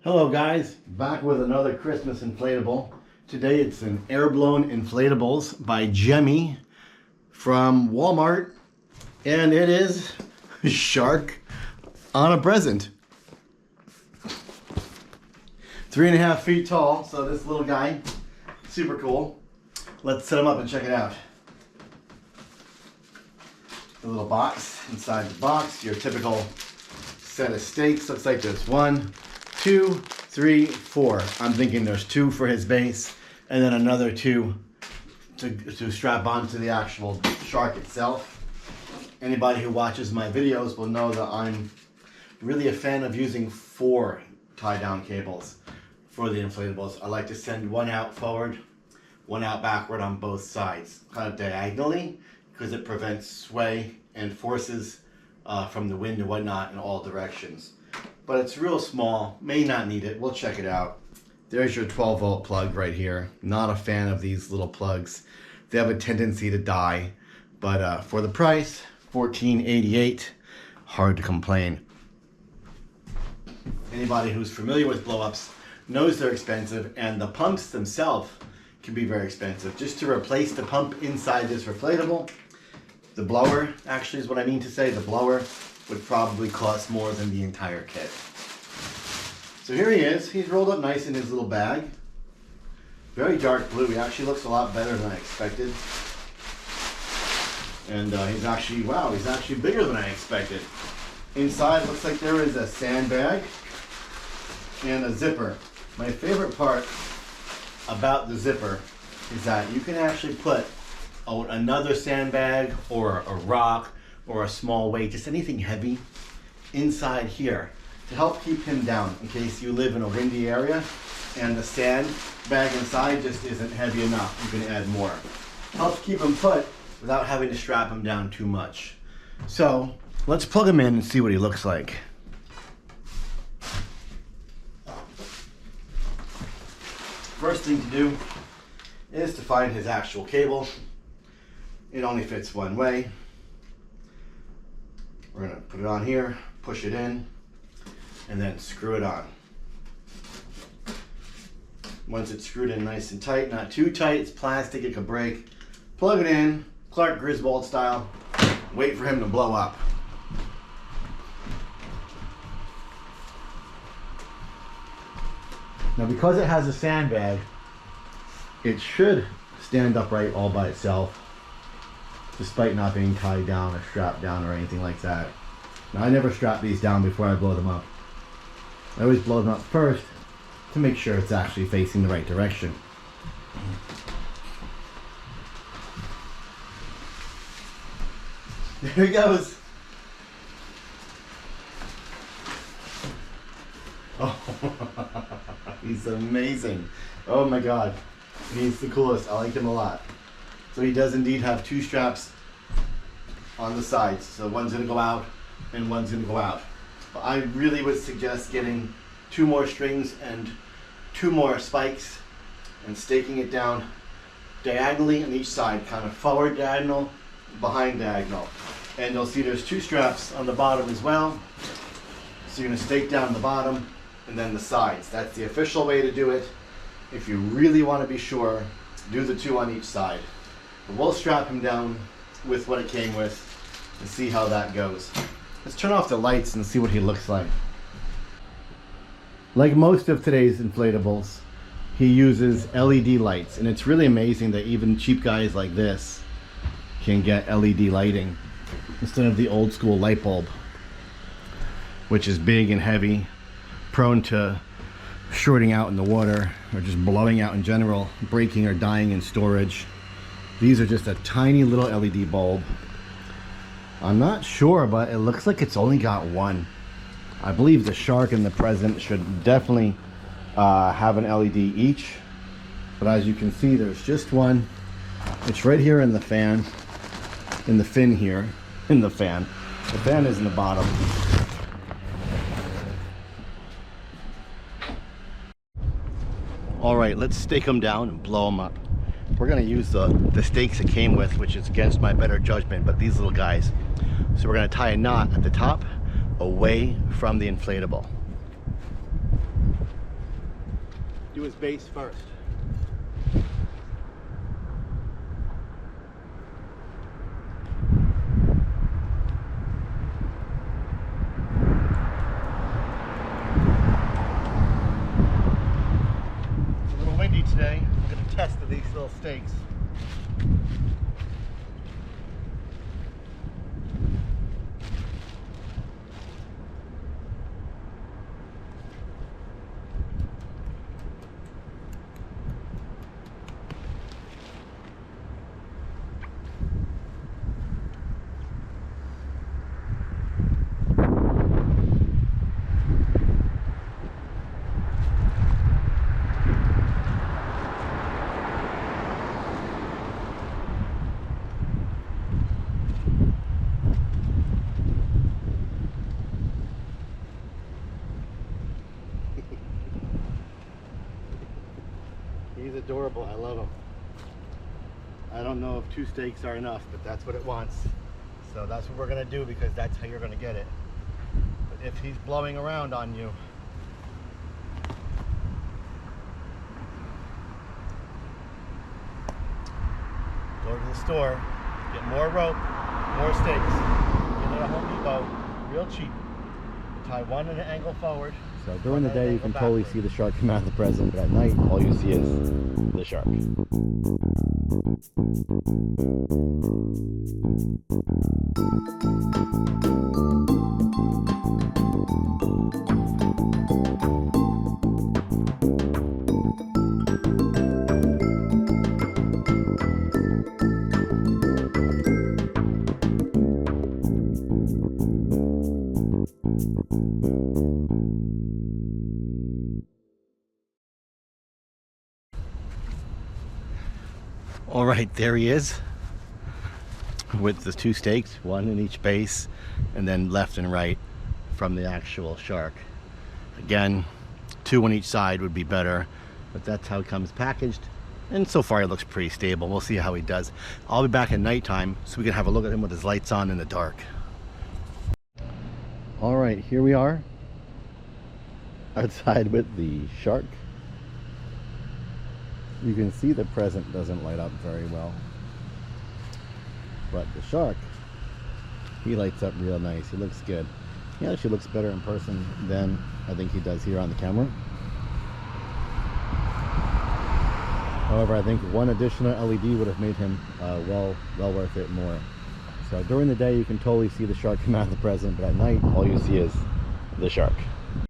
Hello guys, back with another Christmas inflatable. Today it's an Airblown Inflatables by Gemmy from Walmart, and it is a shark on a present. 3.5 feet tall, so this little guy, super cool. Let's set him up and check it out. The little box, inside the box, your typical set of stakes. Looks like there's 1, 2, 3, 4. I'm thinking there's 2 for his base, and then another 2 to strap onto the actual shark itself. Anybody who watches my videos will know that I'm really a fan of using 4 tie-down cables for the inflatables. I like to send one out forward, one out backward on both sides, kind of diagonally, because it prevents sway and forces from the wind and whatnot in all directions. But it's real small, may not need it. We'll check it out. There's your 12 volt plug right here. Not a fan of these little plugs. They have a tendency to die, but for the price, $14.88, hard to complain. Anybody who's familiar with blow-ups knows they're expensive, and the pumps themselves can be very expensive. Just to replace the pump inside this reflatable, the blower, actually is what I mean to say, the blower would probably cost more than the entire kit. So here he is. He's rolled up nice in his little bag. Very dark blue. He actually looks a lot better than I expected. And he's actually, wow, he's actually bigger than I expected. Inside looks like there is a sandbag and a zipper. My favorite part about the zipper is that you can actually put another sandbag or a rock or a small weight, just anything heavy inside here to help keep him down in case you live in a windy area and the sand bag inside just isn't heavy enough. You can add more. Helps keep him put without having to strap him down too much. So let's plug him in and see what he looks like. First thing to do is to find his actual cable. It only fits one way. We're gonna put it on here, push it in, and then screw it on. Once it's screwed in nice and tight, not too tight, it's plastic, it could break. Plug it in, Clark Griswold style, wait for him to blow up. Now because it has a sandbag, it should stand upright all by itself, despite not being tied down or strapped down or anything like that. Now I never strap these down before I blow them up. I always blow them up first to make sure it's actually facing the right direction. There he goes. Oh, he's amazing. Oh my God, he's the coolest. I like him a lot. So he does indeed have 2 straps on the sides. So one's gonna go out and one's gonna go out. But I really would suggest getting 2 more strings and 2 more spikes and staking it down diagonally on each side, kind of forward diagonal, behind diagonal. And you'll see there's 2 straps on the bottom as well. So you're gonna stake down the bottom and then the sides. That's the official way to do it. If you really wanna be sure, do the 2 on each side. But we'll strap him down with what it came with and see how that goes. Let's turn off the lights and see what he looks like. Like most of today's inflatables, he uses LED lights, and it's really amazing that even cheap guys like this can get LED lighting instead of the old school light bulb, which is big and heavy, prone to shorting out in the water or just blowing out in general, breaking or dying in storage. These are just a tiny little LED bulb. I'm not sure, but it looks like it's only got 1. I believe the shark and the present should definitely have an LED each. But as you can see, there's just 1. It's right here in the fan, in the fin here, in the fan. The fan is in the bottom. All right, let's stake them down and blow them up. We're gonna use the stakes it came with, which is against my better judgment, but these little guys. So we're gonna tie a knot at the top away from the inflatable. do his base first. It's a little windy today. We're going to test these little stakes. He's adorable. I love him. I don't know if 2 stakes are enough, but that's what it wants. So that's what we're going to do, because that's how you're going to get it. But if he's blowing around on you, go to the store, get more rope, more stakes. Get it at Home Depot, real cheap. Tie one at an angle forward. So during the day you can totally see the shark come out of the present, but at night all you see is the shark. All right, there he is with the 2 stakes, one in each base, and then left and right from the actual shark. Again, 2 on each side would be better, but that's how it comes packaged. And so far, he looks pretty stable. We'll see how he does. I'll be back at nighttime so we can have a look at him with his lights on in the dark. All right, here we are outside with the shark. You can see the present doesn't light up very well, but the shark, he lights up real nice. He looks good. He actually looks better in person than I think he does here on the camera. However, I think one additional LED would have made him well worth it more. So during the day you can totally see the shark come out of the present, but at night all you see is the shark.